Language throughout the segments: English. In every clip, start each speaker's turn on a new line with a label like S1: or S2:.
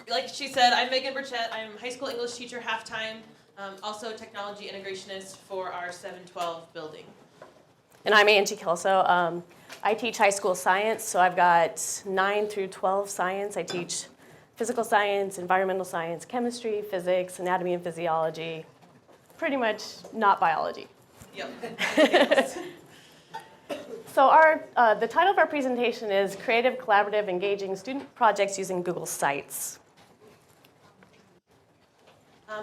S1: Like she said, I'm Megan Birchette. I'm high school English teacher half-time, also technology integrationist for our 712 building.
S2: And I'm Angie Kelso. I teach high school science, so I've got 9 through 12 science. I teach physical science, environmental science, chemistry, physics, anatomy and physiology, pretty much not biology.
S1: Yep.
S2: So the title of our presentation is Creative, Collaborative, Engaging Student Projects Using Google Sites.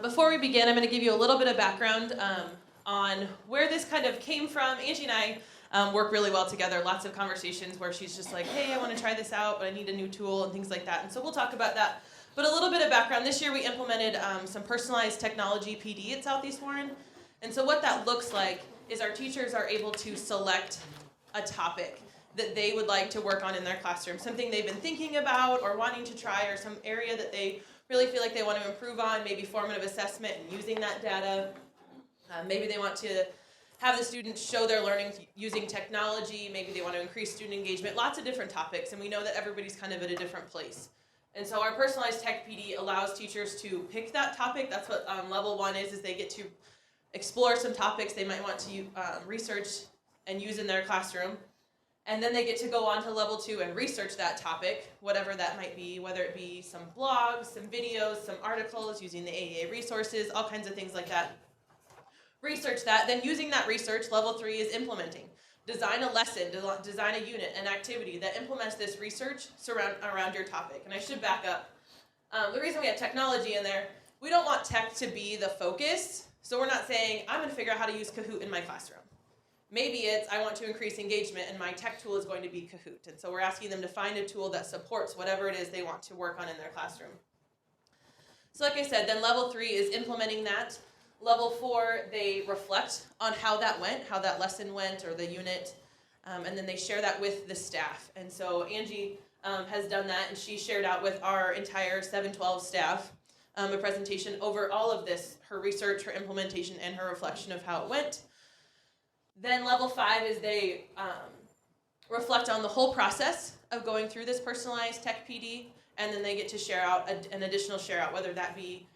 S1: Before we begin, I'm going to give you a little bit of background on where this kind of came from. Angie and I work really well together, lots of conversations where she's just like, hey, I want to try this out, but I need a new tool and things like that. And so we'll talk about that. But a little bit of background. This year we implemented some personalized technology PD at Southeast Warren. And so what that looks like is our teachers are able to select a topic that they would like to work on in their classroom, something they've been thinking about or wanting to try, or some area that they really feel like they want to improve on, maybe formative assessment and using that data. Maybe they want to have the students show their learning using technology. Maybe they want to increase student engagement, lots of different topics, and we know that everybody's kind of at a different place. And so our personalized tech PD allows teachers to pick that topic. That's what level 1 is they get to explore some topics they might want to research and use in their classroom. And then they get to go on to level 2 and research that topic, whatever that might be, whether it be some blogs, some videos, some articles, using the AEA resources, all kinds of things like that. Research that, then using that research, level 3 is implementing. Design a lesson, design a unit, an activity that implements this research around your topic. And I should back up. The reason we have technology in there, we don't want tech to be the focus. So we're not saying, I'm going to figure out how to use Kahoot in my classroom. Maybe it's, I want to increase engagement and my tech tool is going to be Kahoot. And so we're asking them to find a tool that supports whatever it is they want to work on in their classroom. So like I said, then level 3 is implementing that. Level 4, they reflect on how that went, how that lesson went or the unit, and then they share that with the staff. And so Angie has done that, and she shared out with our entire 712 staff a presentation over all of this, her research, her implementation, and her reflection of how it went. Then level 5 is they reflect on the whole process of going through this personalized tech PD, and then they get to share out an additional share out, whether that be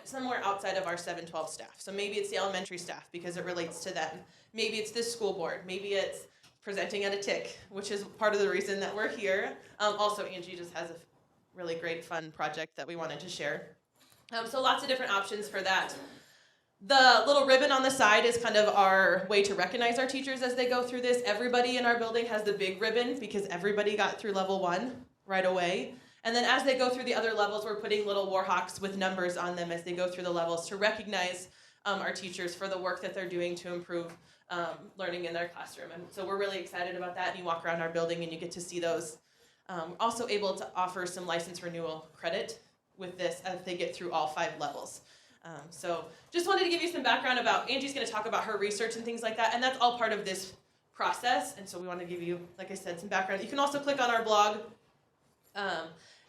S1: somewhere outside of our 712 staff. So maybe it's the elementary staff because it relates to them. Maybe it's this school board. Maybe it's presenting at a TIC, which is part of the reason that we're here. Also, Angie just has a really great fun project that we wanted to share. So lots of different options for that. The little ribbon on the side is kind of our way to recognize our teachers as they go through this. Everybody in our building has the big ribbon because everybody got through level 1 right away. And then as they go through the other levels, we're putting little warhawks with numbers on them as they go through the levels to recognize our teachers for the work that they're doing to improve learning in their classroom. And so we're really excited about that. And you walk around our building and you get to see those. Also able to offer some license renewal credit with this as they get through all 5 levels. So just wanted to give you some background about, Angie's going to talk about her research and things like that. And that's all part of this process. And so we want to give you, like I said, some background. You can also click on our blog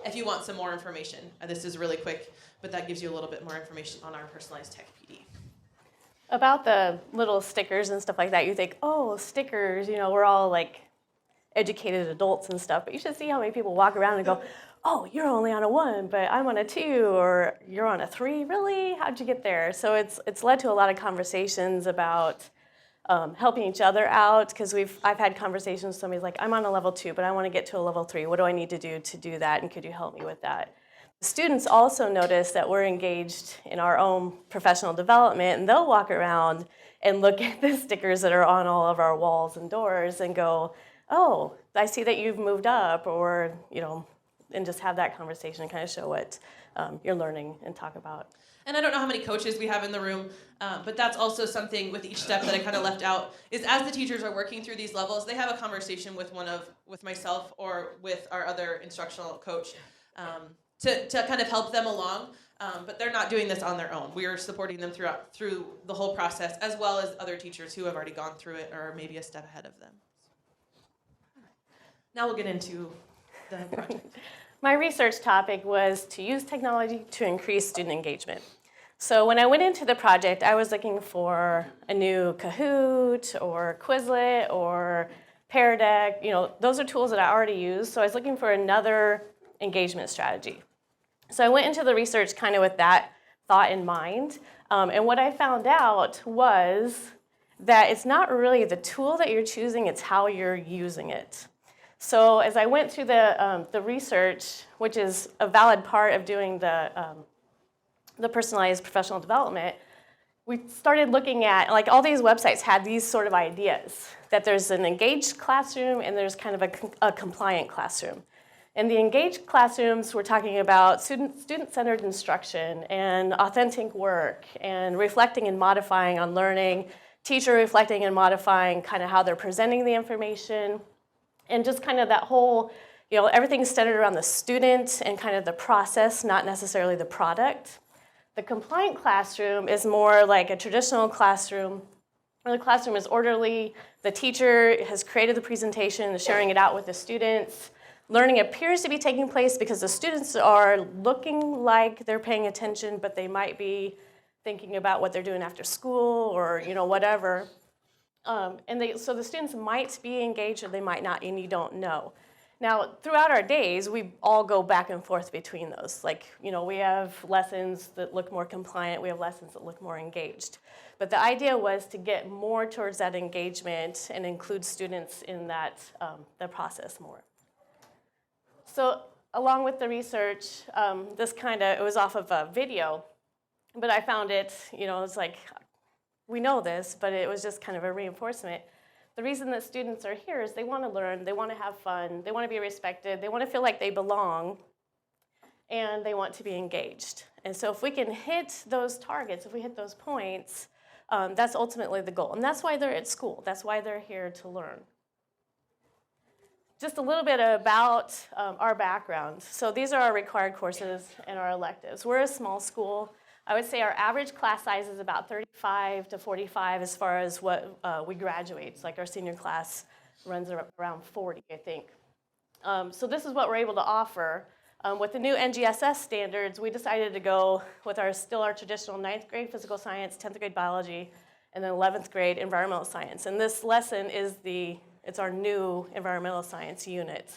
S1: if you want some more information. This is really quick, but that gives you a little bit more information on our personalized tech PD.
S2: About the little stickers and stuff like that, you think, oh, stickers, we're all like educated adults and stuff, but you should see how many people walk around and go, oh, you're only on a 1, but I'm on a 2, or you're on a 3, really? How'd you get there? So it's led to a lot of conversations about helping each other out, because I've had conversations with somebody's like, I'm on a level 2, but I want to get to a level 3. What do I need to do that, and could you help me with that? The students also notice that we're engaged in our own professional development, and they'll walk around and look at the stickers that are on all of our walls and doors and go, oh, I see that you've moved up, or, and just have that conversation and kind of show what you're learning and talk about.
S1: And I don't know how many coaches we have in the room, but that's also something with each step that I kind of left out, is as the teachers are working through these levels, they have a conversation with with myself or with our other instructional coach to kind of help them along, but they're not doing this on their own. We are supporting them through the whole process, as well as other teachers who have already gone through it or maybe a step ahead of them. Now we'll get into the project.
S2: My research topic was to use technology to increase student engagement. So when I went into the project, I was looking for a new Kahoot or Quizlet or Pear Deck. Those are tools that I already use. So I was looking for another engagement strategy. So I went into the research kind of with that thought in mind. And what I found out was that it's not really the tool that you're choosing, it's how you're using it. So as I went through the research, which is a valid part of doing the personalized professional development, we started looking at, like, all these websites had these sort of ideas, that there's an engaged classroom and there's kind of a compliant classroom. In the engaged classrooms, we're talking about student-centered instruction and authentic work and reflecting and modifying on learning, teacher reflecting and modifying kind of how they're presenting the information, and just kind of that whole, everything's centered around the student and kind of the process, not necessarily the product. The compliant classroom is more like a traditional classroom where the classroom is orderly, the teacher has created the presentation, is sharing it out with the students. Learning appears to be taking place because the students are looking like they're paying attention, but they might be thinking about what they're doing after school or whatever. So the students might be engaged or they might not, and you don't know. Now, throughout our days, we all go back and forth between those. Like, we have lessons that look more compliant, we have lessons that look more engaged. But the idea was to get more towards that engagement and include students in that, the process more. So along with the research, it was off of a video, but I found it, it's like, we know this, but it was just kind of a reinforcement. The reason that students are here is they want to learn, they want to have fun, they want to be respected, they want to feel like they belong, and they want to be engaged. And so if we can hit those targets, if we hit those points, that's ultimately the goal. And that's why they're at school. That's why they're here to learn. Just a little bit about our background. So these are our required courses and our electives. We're a small school. I would say our average class size is about 35 to 45 as far as what we graduate. It's like our senior class runs around 40, I think. So this is what we're able to offer. With the new NGSS standards, we decided to go with our traditional 9th grade physical science, 10th grade biology, and then 11th grade environmental science. And this lesson is it's our new environmental science unit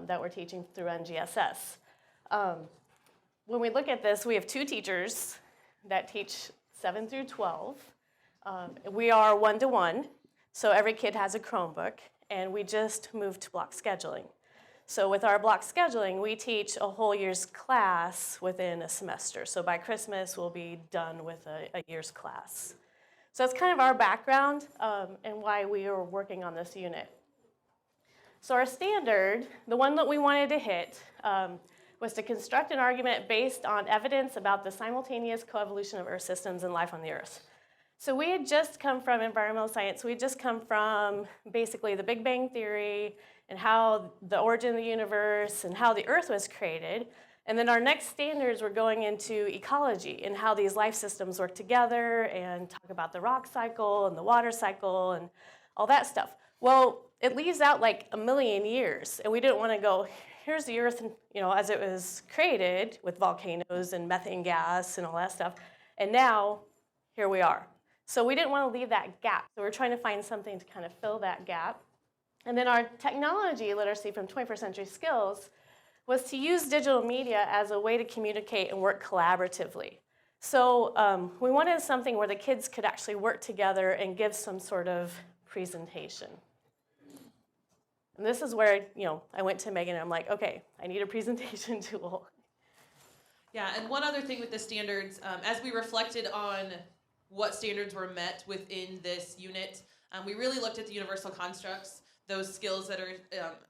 S2: that we're teaching through NGSS. When we look at this, we have 2 teachers that teach 7 through 12. We are 1-to-1, so every kid has a Chromebook, and we just moved to block scheduling. So with our block scheduling, we teach a whole year's class within a semester. So by Christmas, we'll be done with a year's class. So that's kind of our background and why we are working on this unit. So our standard, the one that we wanted to hit, was to construct an argument based on evidence about the simultaneous coevolution of Earth systems and life on the Earth. So we had just come from environmental science. We had just come from basically the Big Bang Theory and how the origin of the universe and how the Earth was created. And then our next standards were going into ecology and how these life systems work together and talk about the rock cycle and the water cycle and all that stuff. Well, it leaves out like a million years, and we didn't want to go, here's the Earth, as it was created with volcanoes and methane gas and all that stuff, and now here we are. So we didn't want to leave that gap. So we're trying to find something to kind of fill that gap. And then our technology literacy from 21st Century Skills was to use digital media as a way to communicate and work collaboratively. So we wanted something where the kids could actually work together and give some sort of presentation. And this is where, I went to Megan and I'm like, okay, I need a presentation tool.
S1: Yeah, and one other thing with the standards, as we reflected on what standards were met within this unit, we really looked at the universal constructs, those skills that are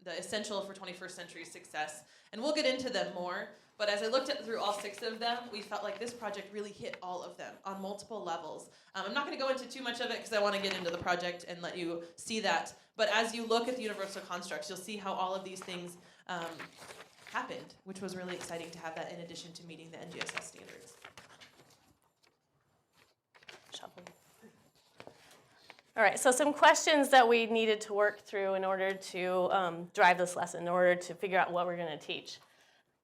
S1: the essential for 21st century success. And we'll get into them more, but as I looked through all 6 of them, we felt like this project really hit all of them on multiple levels. I'm not going to go into too much of it because I want to get into the project and let you see that. But as you look at the universal constructs, you'll see how all of these things happened, which was really exciting to have that in addition to meeting the NGSS standards.
S2: All right, so some questions that we needed to work through in order to drive this lesson, in order to figure out what we're going to teach.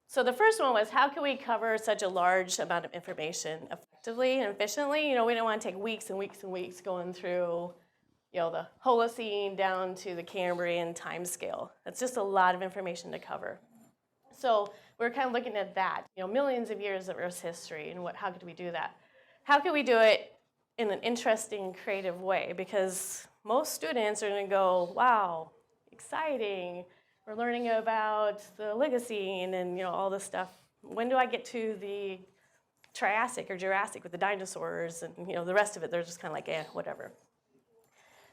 S2: So the first one was, how can we cover such a large amount of information effectively and efficiently? We don't want to take weeks and weeks and weeks going through, the Holocene down to the Cambrian time scale. That's just a lot of information to cover. So we're kind of looking at that, millions of years of Earth's history, and how could we do that? How could we do it in an interesting, creative way? Because most students are going to go, wow, exciting. We're learning about the Oligocene and all this stuff. When do I get to the Triassic or Jurassic with the dinosaurs? And the rest of it, they're just kind of like, whatever.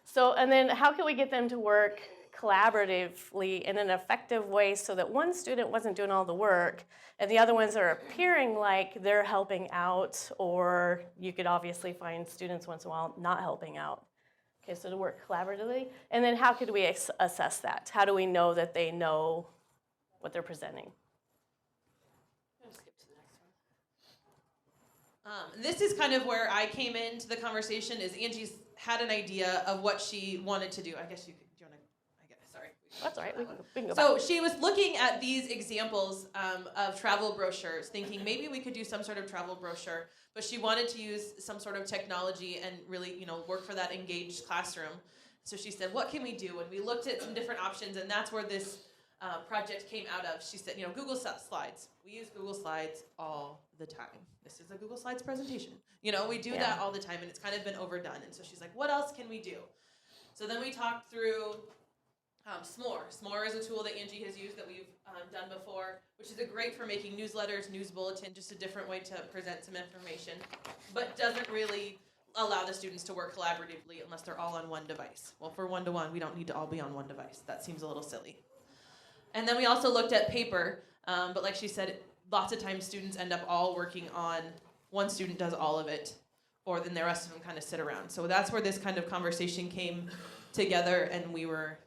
S2: So, and then how can we get them to work collaboratively in an effective way so that one student wasn't doing all the work and the other ones are appearing like they're helping out, or you could obviously find students once in a while not helping out. Okay, so to work collaboratively. And then how could we assess that? How do we know that they know what they're presenting?
S1: Skip to the next one. This is kind of where I came into the conversation. Is Angie's had an idea of what she wanted to do. I guess you could. Do you want to? I guess. Sorry.
S2: That's all right. We can go
S1: So
S2: back.
S1: she was looking at these examples of travel brochures, thinking maybe we could do some sort of travel brochure, but she wanted to use some sort of technology and really, work for that engaged classroom. So she said, what can we do? And we looked at some different options, and that's where this project came out of. She said, Google Slides. We use Google Slides all the time. This is a Google Slides presentation. We do that all the time, and it's kind of been overdone. And so she's like, what else can we do? So then we talked through S'more. S'more is a tool that Angie has used that we've done before, which is great for making newsletters, news bulletin, just a different way to present some information, but doesn't really allow the students to work collaboratively unless they're all on one device. Well, for one-to-one, we don't need to all be on one device. That seems a little silly. And then we also looked at paper, but like she said, lots of times students end up all working on, one student does all of it, or then the rest of them kind of sit around. So that's where this kind of conversation came together, and we were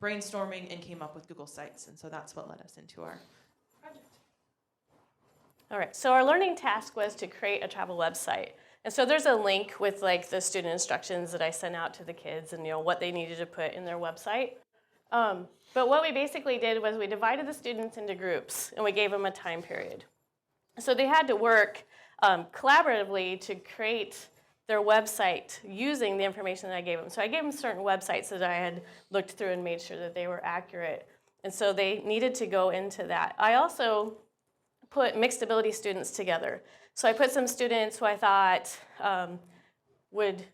S1: brainstorming and came up with Google Sites, and so that's what led us into our project.
S2: All right, so our learning task was to create a travel website. And so there's a link with the student instructions that I sent out to the kids and what they needed to put in their website. But what we basically did was we divided the students into groups and we gave them a time period. So they had to work collaboratively to create their website using the information that I gave them. So I gave them certain websites that I had looked through and made sure that they were accurate. And so they needed to go into that. I also put mixed ability students together. So I put some students who I thought would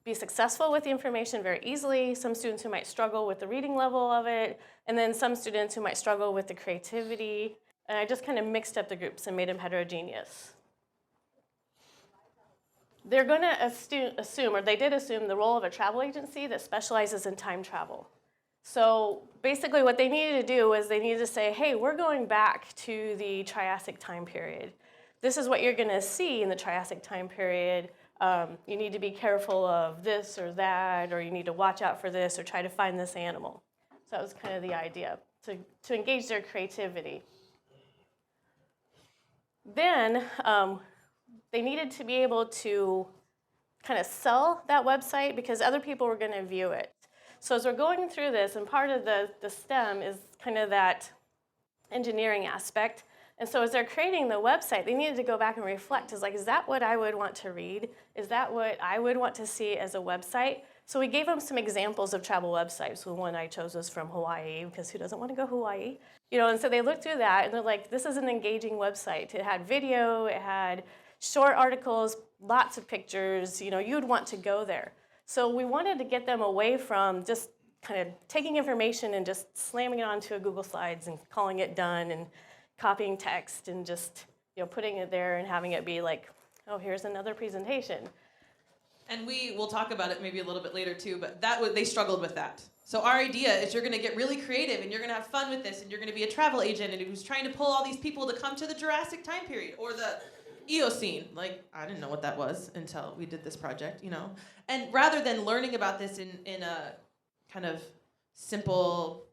S2: be successful with the information very easily, some students who might struggle with the reading level of it, and then some students who might struggle with the creativity. And I just kind of mixed up the groups and made them heterogeneous. They're going to assume, or they did assume, the role of a travel agency that specializes in time travel. So basically what they needed to do was they needed to say, hey, we're going back to the Triassic time period. This is what you're going to see in the Triassic time period. You need to be careful of this or that, or you need to watch out for this, or try to find this animal. So that was kind of the idea, to engage their creativity. Then they needed to be able to kind of sell that website because other people were going to view it. So as we're going through this, and part of the STEM is kind of that engineering aspect. And so as they're creating the website, they needed to go back and reflect. Is that what I would want to read? Is that what I would want to see as a website? So we gave them some examples of travel websites. The one I chose was from Hawaii, because who doesn't want to go to Hawaii? And so they looked through that, and they're like, this is an engaging website. It had video, it had short articles, lots of pictures. You'd want to go there. So we wanted to get them away from just kind of taking information and just slamming it onto a Google Slides and calling it done and copying text and just putting it there and having it be like, oh, here's another presentation.
S1: And we will talk about it maybe a little bit later too, but they struggled with that. So our idea is you're going to get really creative and you're going to have fun with this and you're going to be a travel agent and who's trying to pull all these people to come to the Jurassic time period or the Eocene. I didn't know what that was until we did this project, And rather than learning about this in a kind of simple,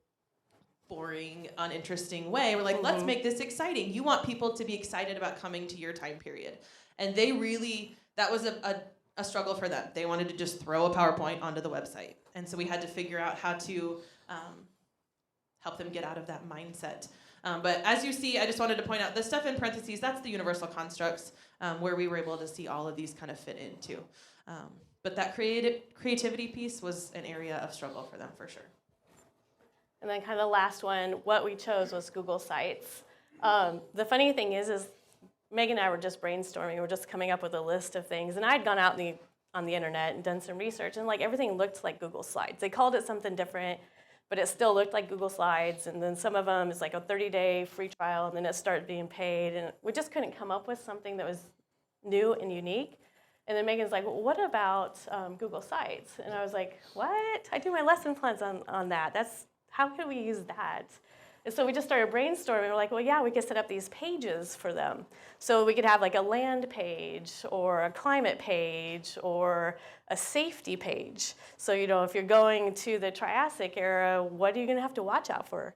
S1: boring, uninteresting way, we're like, let's make this exciting. You want people to be excited about coming to your time period. And that was a struggle for them. They wanted to just throw a PowerPoint onto the website. And so we had to figure out how to help them get out of that mindset. But as you see, I just wanted to point out the stuff in parentheses, that's the universal constructs where we were able to see all of these kind of fit into. But that creativity piece was an area of struggle for them for sure.
S2: And then kind of the last one, what we chose was Google Sites. The funny thing is Megan and I were just brainstorming. We were just coming up with a list of things, and I'd gone out on the internet and done some research, and like everything looked like Google Slides. They called it something different, but it still looked like Google Slides. And then some of them is like a 30-day free trial, and then it started being paid, and we just couldn't come up with something that was new and unique. And then Megan's like, well, what about Google Sites? And I was like, what? I do my lesson plans on that. How can we use that? And so we just started brainstorming. We're like, well, yeah, we could set up these pages for them. So we could have like a land page or a climate page or a safety page. So, if you're going to the Triassic era, what are you going to have to watch out for?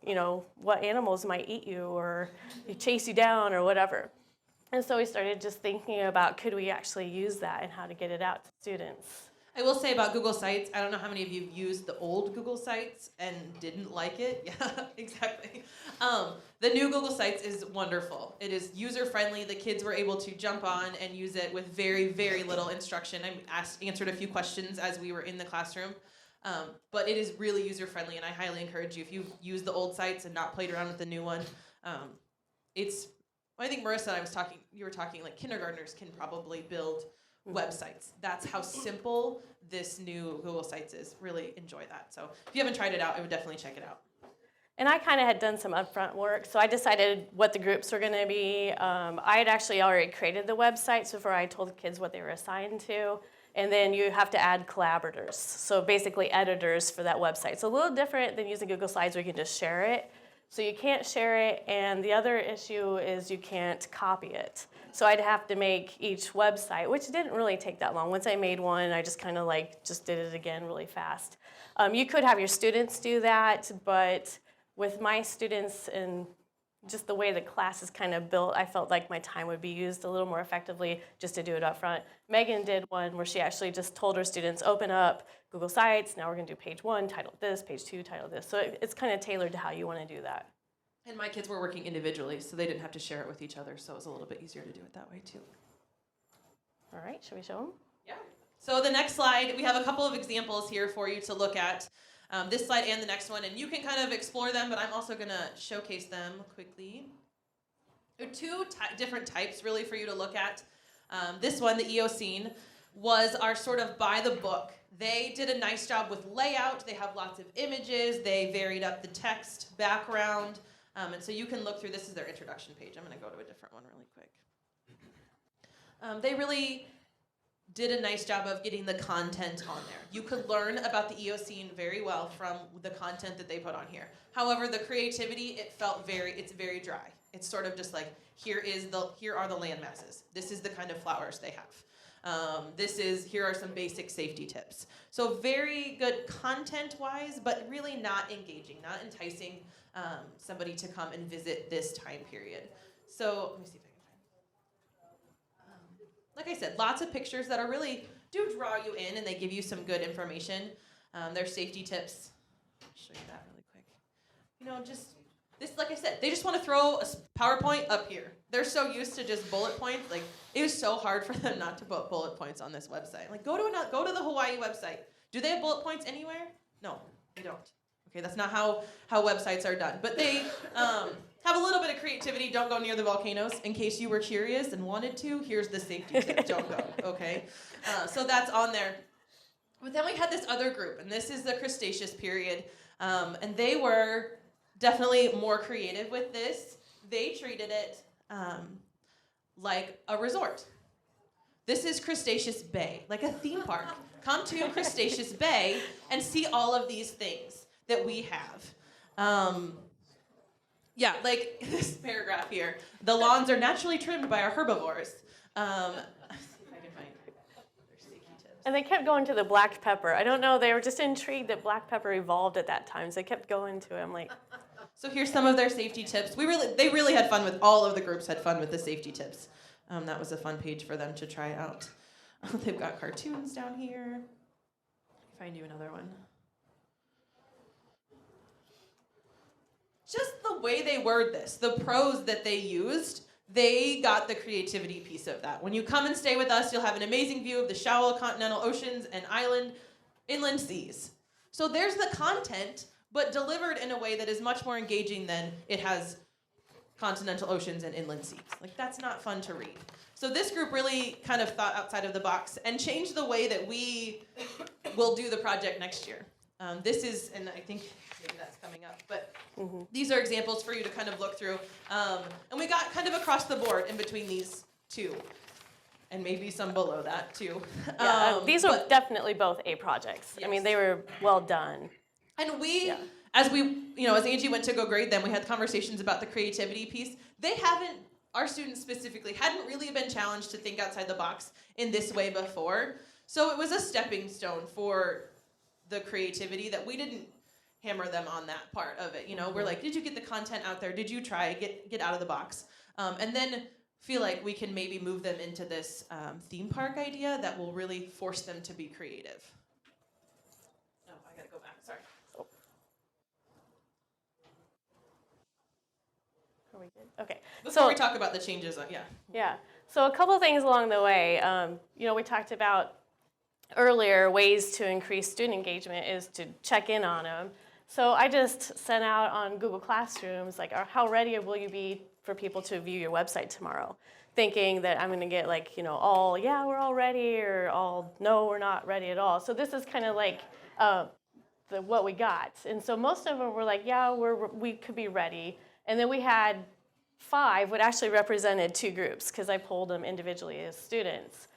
S2: What animals might eat you or chase you down or whatever. And so we started just thinking about, could we actually use that and how to get it out to students?
S1: I will say about Google Sites, I don't know how many of you have used the old Google Sites and didn't like it. Yeah, exactly. The new Google Sites is wonderful. It is user-friendly. The kids were able to jump on and use it with very, very little instruction. I answered a few questions as we were in the classroom. But it is really user-friendly, and I highly encourage you, if you've used the old sites and not played around with the new one, I think Marissa and you were talking like kindergartners can probably build websites. That's how simple this new Google Sites is. Really enjoy that. So if you haven't tried it out, I would definitely check it out.
S2: And I kind of had done some upfront work, so I decided what the groups were going to be. I had actually already created the websites before I told the kids what they were assigned to. And then you have to add collaborators, so basically editors for that website. It's a little different than using Google Slides where you can just share it. So you can't share it, and the other issue is you can't copy it. So I'd have to make each website, which didn't really take that long. Once I made one, I just kind of just did it again really fast. You could have your students do that, but with my students and just the way the class is kind of built, I felt like my time would be used a little more effectively just to do it up front. Megan did one where she actually just told her students, open up Google Sites, now we're going to do page 1, title this, page 2, title this. So it's kind of tailored to how you want to do that.
S1: And my kids were working individually, so they didn't have to share it with each other, so it was a little bit easier to do it that way too.
S2: All right, should we show them?
S1: Yeah. So the next slide, we have a couple of examples here for you to look at. This slide and the next one, and you can kind of explore them, but I'm also going to showcase them quickly. There are two different types really for you to look at. This one, the Eocene, was our sort of by the book. They did a nice job with layout. They have lots of images. They varied up the text background. And so you can look through, this is their introduction page. I'm going to go to a different one really quick. They really did a nice job of getting the content on there. You could learn about the Eocene very well from the content that they put on here. However, the creativity, it's very dry. It's sort of just like, here are the land masses. This is the kind of flowers they have. Here are some basic safety tips. So very good content-wise, but really not engaging, not enticing somebody to come and visit this time period. So let me see if I can find. Like I said, lots of pictures that are really do draw you in, and they give you some good information. Their safety tips. I'll show you that really quick. Just this, like I said, they just want to throw a PowerPoint up here. They're so used to just bullet points. Like, it was so hard for them not to put bullet points on this website. Like, go to the Hawaii website. Do they have bullet points anywhere? No, they don't. Okay, that's not how websites are done. But they have a little bit of creativity. Don't go near the volcanoes. In case you were curious and wanted to, here's the safety tip. Don't go, okay? So that's on there. But then we had this other group, and this is the Cretaceous period. And they were definitely more creative with this. They treated it like a resort. This is Cretaceous Bay, like a theme park. Come to Cretaceous Bay and see all of these things that we have. Yeah, like this paragraph here. The lawns are naturally trimmed by our herbivores. Let's see if I can find their safety tips.
S2: And they kept going to the black pepper. I don't know, they were just intrigued that black pepper evolved at that time, so they kept going to him like.
S1: So here's some of their safety tips. They really had fun with, all of the groups had fun with the safety tips. That was a fun page for them to try out. They've got cartoons down here. Let me find you another one. Just the way they word this, the prose that they used, they got the creativity piece of that. When you come and stay with us, you'll have an amazing view of the shallow continental oceans and inland seas. So there's the content, but delivered in a way that is much more engaging than it has continental oceans and inland seas. Like, that's not fun to read. So this group really kind of thought outside of the box and changed the way that we will do the project next year. This is, and I think maybe that's coming up, but these are examples for you to kind of look through. And we got kind of across the board in between these two, and maybe some below that too.
S2: These are definitely both A projects.
S1: Yes.
S2: I mean, they were well done.
S1: And we, as Angie went to go grade them, we had conversations about the creativity piece. Our students specifically, hadn't really been challenged to think outside the box in this way before. So it was a stepping stone for the creativity that we didn't hammer them on that part of it. We're like, did you get the content out there? Did you try, get out of the box? And then feel like we can maybe move them into this theme park idea that will really force them to be creative. Oh, I gotta go back, sorry.
S2: Are we good? Okay.
S1: Before we talk about the changes,
S2: Yeah. So a couple of things along the way. We talked about earlier ways to increase student engagement is to check in on them. So I just sent out on Google Classrooms, like, how ready will you be for people to view your website tomorrow? Thinking that I'm going to get all, yeah, we're all ready, or all, no, we're not ready at all. So this is kind of like what we got. And so most of them were like, yeah, we could be ready. And then we had 5, what actually represented 2 groups, because I polled them individually as students.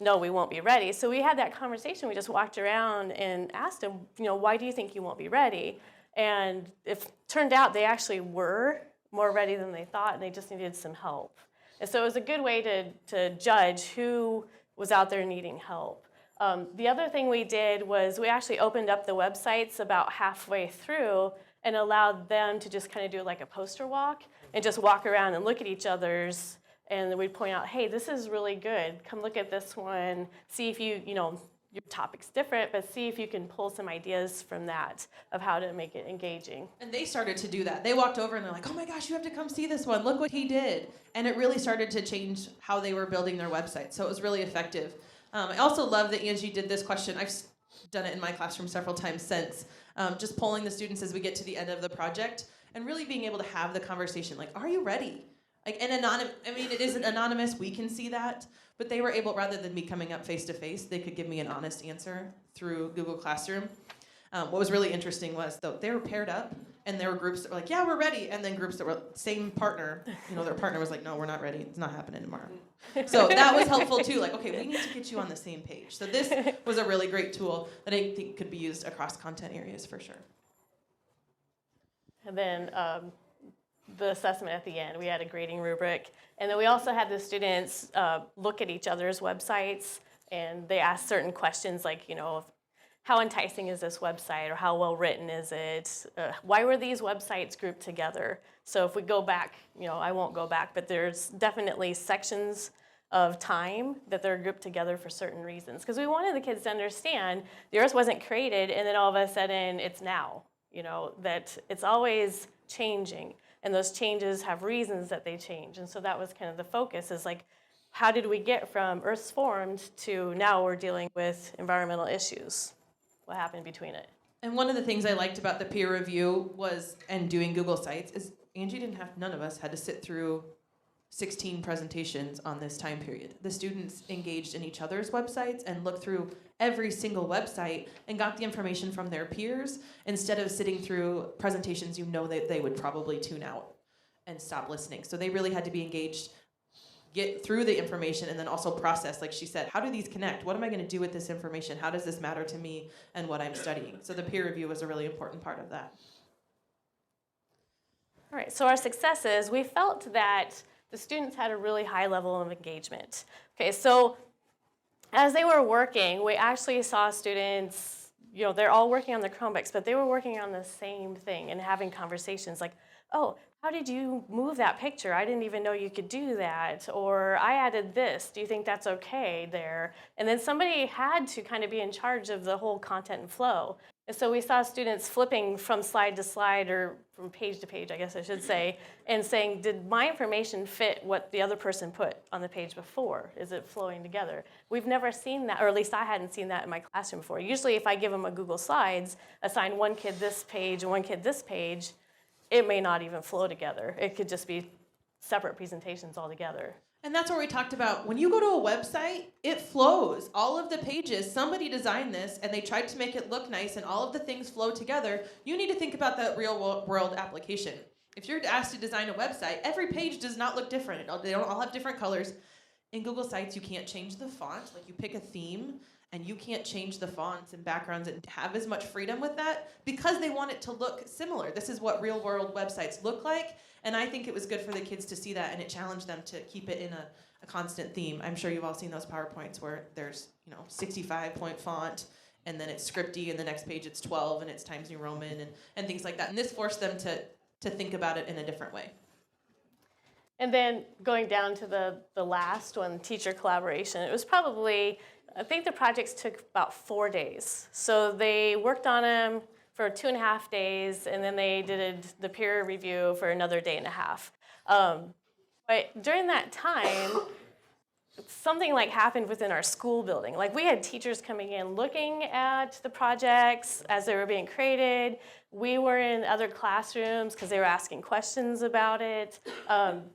S2: No, we won't be ready. So we had that conversation. We just walked around and asked them, why do you think you won't be ready? And it turned out they actually were more ready than they thought, and they just needed some help. And so it was a good way to judge who was out there needing help. The other thing we did was we actually opened up the websites about halfway through and allowed them to just kind of do like a poster walk and just walk around and look at each other's, and then we'd point out, hey, this is really good. Come look at this one. See if your topic's different, but see if you can pull some ideas from that of how to make it engaging. And
S1: they started to do that. They walked over and they're like, oh my gosh, you have to come see this one. Look what he did. And it really started to change how they were building their website. So it was really effective. I also love that Angie did this question. I've done it in my classroom several times since. Just polling the students as we get to the end of the project and really being able to have the conversation. Like, are you ready? It isn't anonymous, we can see that, but they were able, rather than me coming up face to face, they could give me an honest answer through Google Classroom. What was really interesting was, though, they were paired up, and there were groups that were like, yeah, we're ready, and then groups that were same partner, their partner was like, no, we're not ready, it's not happening tomorrow. So that was helpful too, like, okay, we need to get you on the same page. So this was a really great tool that I think could be used across content areas for sure.
S2: And then the assessment at the end, we had a grading rubric, and then we also had the students look at each other's websites, and they asked certain questions like, how enticing is this website, or how well written is it? Why were these websites grouped together? So if we go back, I won't go back, but there's definitely sections of time that they're grouped together for certain reasons, because we wanted the kids to understand the earth wasn't created and then all of a sudden it's now, that it's always changing. And those changes have reasons that they change. And so that was kind of the focus, is like, how did we get from Earth's formed to now we're dealing with environmental issues? What happened between it?
S1: And one of the things I liked about the peer review and doing Google Sites is none of us had to sit through 16 presentations on this time period. The students engaged in each other's websites and looked through every single website and got the information from their peers instead of sitting through presentations that they would probably tune out and stop listening. So they really had to be engaged, get through the information, and then also process, like she said, how do these connect? What am I going to do with this information? How does this matter to me and what I'm studying? So the peer review was a really important part of that.
S2: All right, so our successes, we felt that the students had a really high level of engagement. Okay, so as they were working, we actually saw students, they're all working on their Chromebooks, but they were working on the same thing and having conversations like, oh, how did you move that picture? I didn't even know you could do that. Or I added this. Do you think that's okay there? And then somebody had to kind of be in charge of the whole content and flow. And so we saw students flipping from slide to slide, or from page to page, I guess I should say, and saying, did my information fit what the other person put on the page before? Is it flowing together? We've never seen that, or at least I hadn't seen that in my classroom before. Usually if I give them a Google Slides, assign one kid this page and one kid this page, it may not even flow together. It could just be separate presentations altogether.
S1: And that's where we talked about when you go to a website, it flows. All of the pages, somebody designed this and they tried to make it look nice and all of the things flow together. You need to think about that real world application. If you're asked to design a website, every page does not look different. They don't all have different colors. In Google Sites, you can't change the font. Like you pick a theme and you can't change the fonts and backgrounds and have as much freedom with that because they want it to look similar. This is what real world websites look like. And I think it was good for the kids to see that, and it challenged them to keep it in a constant theme. I'm sure you've all seen those PowerPoints where there's 65-point font, and then it's scripty, and the next page it's 12, and it's Times New Roman, and things like that. And this forced them to think about it in a different way.
S2: And then going down to the last one, teacher collaboration, it was probably, I think the projects took about 4 days. So they worked on them for 2.5 days, and then they did the peer review for another day and a half. But during that time, something like happened within our school building. Like we had teachers coming in looking at the projects as they were being created. We were in other classrooms because they were asking questions about it.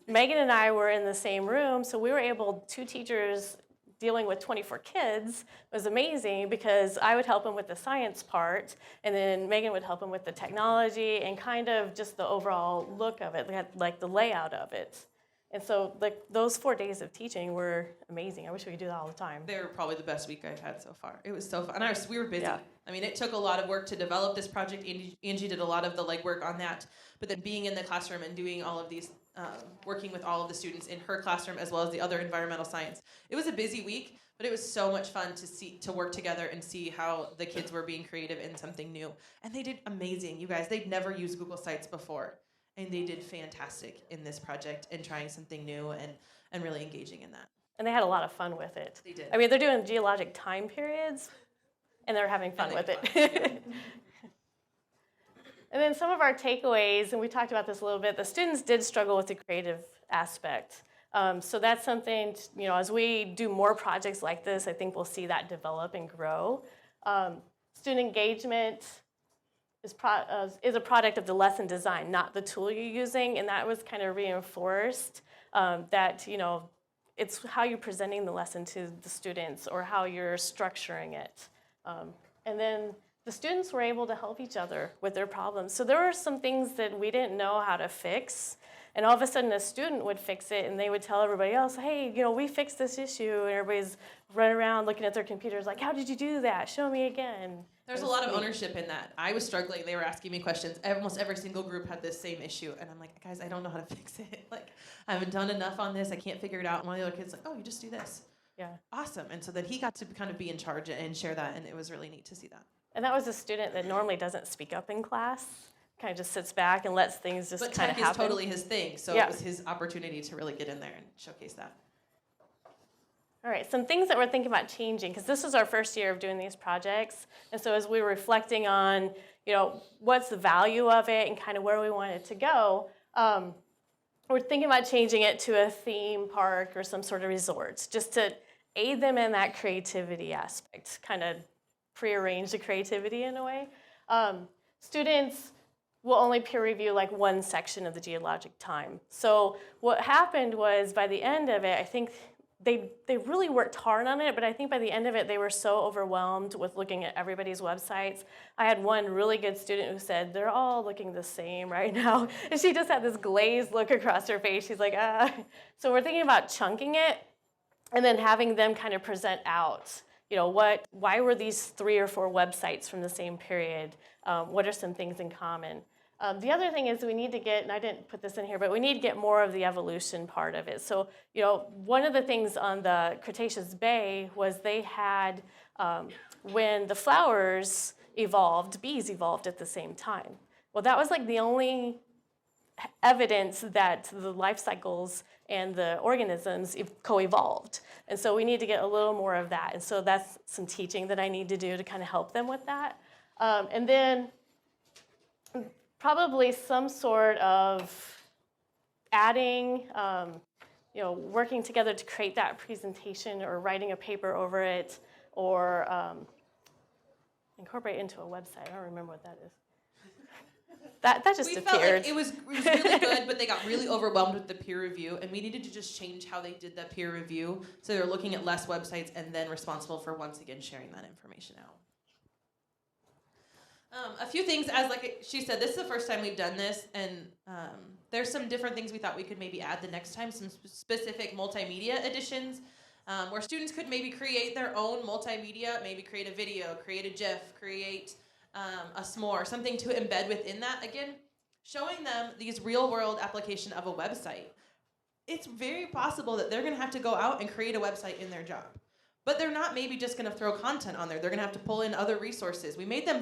S2: Megan and I were in the same room, so we were able, 2 teachers dealing with 24 kids was amazing because I would help them with the science part, and then Megan would help them with the technology and kind of just the overall look of it, like the layout of it. And so like those 4 days of teaching were amazing. I wish we could do that all the time.
S1: They were probably the best week I've had so far. It was so fun. And we were busy.
S2: Yeah.
S1: I mean, it took a lot of work to develop this project. Angie did a lot of the legwork on that. But then being in the classroom and doing all of these, working with all of the students in her classroom as well as the other environmental science. It was a busy week, but it was so much fun to work together and see how the kids were being creative in something new. And they did amazing, you guys. They'd never used Google Sites before. And they did fantastic in this project and trying something new and really engaging in that.
S2: And they had a lot of fun with it.
S1: They did.
S2: I mean, they're doing geologic time periods, and they're having fun with it. And then some of our takeaways, and we talked about this a little bit, the students did struggle with the creative aspect. So that's something, as we do more projects like this, I think we'll see that develop and grow. Student engagement is a product of the lesson design, not the tool you're using, and that was kind of reinforced that, it's how you're presenting the lesson to the students or how you're structuring it. And then the students were able to help each other with their problems. So there were some things that we didn't know how to fix, and all of a sudden a student would fix it and they would tell everybody else, hey, we fixed this issue, and everybody's running around looking at their computers like, how did you do that? Show me again.
S1: There's a lot of ownership in that. I was struggling. They were asking me questions. Almost every single group had this same issue. And I'm like, guys, I don't know how to fix it. Like, I haven't done enough on this. I can't figure it out. And one of the other kids like, oh, you just do this.
S2: Yeah.
S1: Awesome. And so then he got to kind of be in charge and share that. And it was really neat to see that.
S2: And that was a student that normally doesn't speak up in class. Kind of just sits back and lets things just kind of happen.
S1: But tech is totally his thing. So
S2: yeah.
S1: It was his opportunity to really get in there and showcase that.
S2: All right, some things that we're thinking about changing, because this is our first year of doing these projects. And so as we were reflecting on, what's the value of it and kind of where we want it to go, we're thinking about changing it to a theme park or some sort of resort, just to aid them in that creativity aspect, kind of prearrange the creativity in a way. Students will only peer review like one section of the geologic time. So what happened was by the end of it, I think they really worked hard on it, but I think by the end of it, they were so overwhelmed with looking at everybody's websites. I had one really good student who said, they're all looking the same right now. And she just had this glazed look across her face. She's like, ah. So we're thinking about chunking it and then having them kind of present out, why were these 3 or 4 websites from the same period? What are some things in common? The other thing is we need to get, and I didn't put this in here, but we need to get more of the evolution part of it. So, one of the things on the Cretaceous Bay was they had, when the flowers evolved, bees evolved at the same time. Well, that was like the only evidence that the life cycles and the organisms co-evolved. And so we need to get a little more of that. And so that's some teaching that I need to do to kind of help them with that. And then probably some sort of adding, working together to create that presentation or writing a paper over it or incorporate into a website. I don't remember what that is. That just
S1: we
S2: appeared.
S1: felt like it was really good, but they got really overwhelmed with the peer review, and we needed to just change how they did that peer review. So they're looking at less websites and then responsible for, once again, sharing that information out. A few things, as like she said, this is the first time we've done this, and there's some different things we thought we could maybe add the next time, some specific multimedia additions, where students could maybe create their own multimedia, maybe create a video, create a GIF, create a s'more, something to embed within that. Again, showing them these real-world application of a website. It's very possible that they're going to have to go out and create a website in their job. But they're not maybe just going to throw content on there. They're going to have to pull in other resources. We made them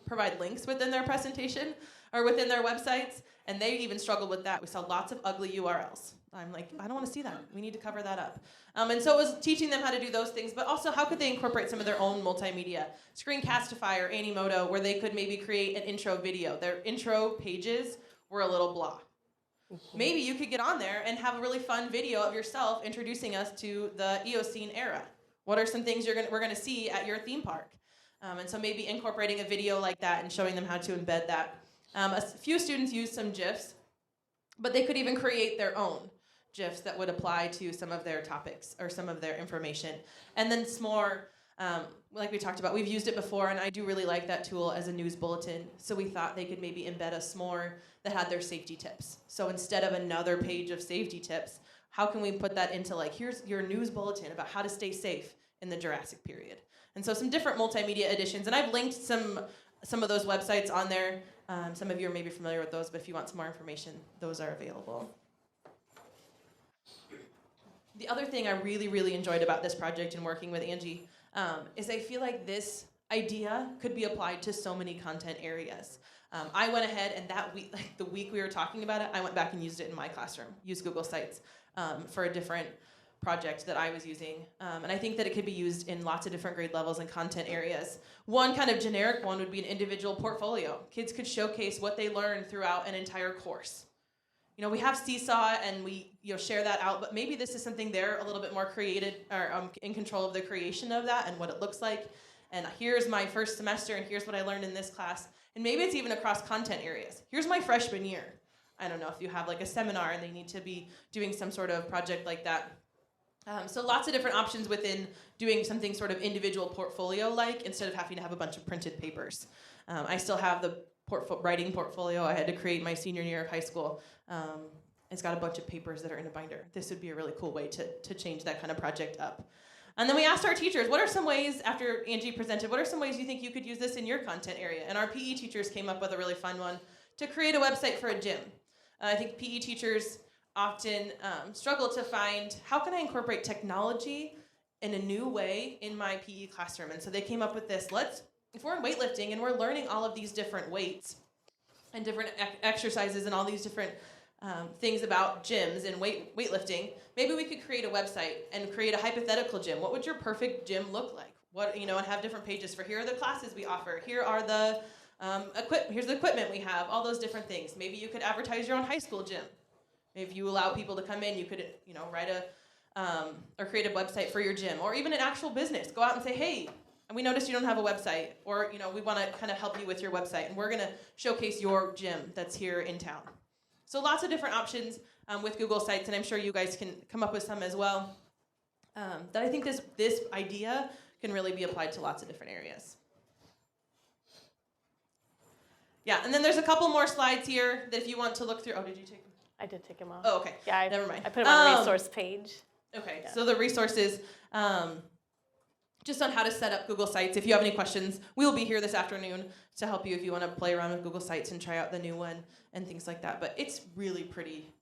S1: provide links within their presentation or within their websites, and they even struggled with that. We saw lots of ugly URLs. I'm like, I don't want to see that. We need to cover that up. And so it was teaching them how to do those things, but also how could they incorporate some of their own multimedia? Screencastify or Animoto, where they could maybe create an intro video. Their intro pages were a little blah. Maybe you could get on there and have a really fun video of yourself introducing us to the Eocene era. What are some things we're going to see at your theme park? And so maybe incorporating a video like that and showing them how to embed that. A few students used some GIFs, but they could even create their own GIFs that would apply to some of their topics or some of their information. And then s'more, like we talked about, we've used it before, and I do really like that tool as a news bulletin. So we thought they could maybe embed a s'more that had their safety tips. So instead of another page of safety tips, how can we put that into, like, here's your news bulletin about how to stay safe in the Jurassic period. And so some different multimedia additions, and I've linked some of those websites on there. Some of you are maybe familiar with those, but if you want some more information, those are available. The other thing I really, really enjoyed about this project and working with Angie is I feel like this idea could be applied to so many content areas. I went ahead and that week, like the week we were talking about it, I went back and used it in my classroom, used Google Sites for a different project that I was using. And I think that it could be used in lots of different grade levels and content areas. One kind of generic one would be an individual portfolio. Kids could showcase what they learned throughout an entire course. You know, we have Seesaw and we share that out, but maybe this is something they're a little bit more created or in control of the creation of that and what it looks like. And here's my first semester and here's what I learned in this class. And maybe it's even across content areas. Here's my freshman year. I don't know if you have like a seminar and they need to be doing some sort of project like that. So lots of different options within doing something sort of individual portfolio-like instead of having to have a bunch of printed papers. I still have the writing portfolio I had to create my senior year of high school. It's got a bunch of papers that are in a binder. This would be a really cool way to change that kind of project up. And then we asked our teachers, what are some ways, after Angie presented, what are some ways you think you could use this in your content area? And our PE teachers came up with a really fun one to create a website for a gym. I think PE teachers often struggle to find, how can I incorporate technology in a new way in my PE classroom? And so they came up with this, if we're in weightlifting and we're learning all of these different weights and different exercises and all these different things about gyms and weightlifting, maybe we could create a website and create a hypothetical gym. What would your perfect gym look like? And have different pages for here are the classes we offer, here are the here's the equipment we have, all those different things. Maybe you could advertise your own high school gym. If you allow people to come in, you could, write or create a website for your gym, or even an actual business. Go out and say, hey, we noticed you don't have a website, or we want to kind of help you with your website, and we're going to showcase your gym that's here in town. So lots of different options with Google Sites, and I'm sure you guys can come up with some as well. That I think this idea can really be applied to lots of different areas. Yeah, and then there's a couple more slides here that if you want to look through. Oh, did you take them?
S2: I did take them off.
S1: Oh, okay.
S2: Yeah,
S1: never mind.
S2: I put them on the resource page.
S1: Okay,
S2: Yeah.
S1: So the resources, just on how to set up Google Sites. If you have any questions, we will be here this afternoon to help you if you want to play around with Google Sites and try out the new one and things like that. But it's really pretty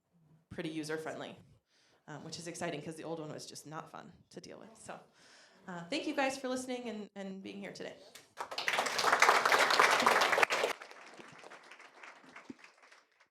S1: user-friendly, which is exciting because the old one was just not fun to deal with. So thank you guys for listening and being here today.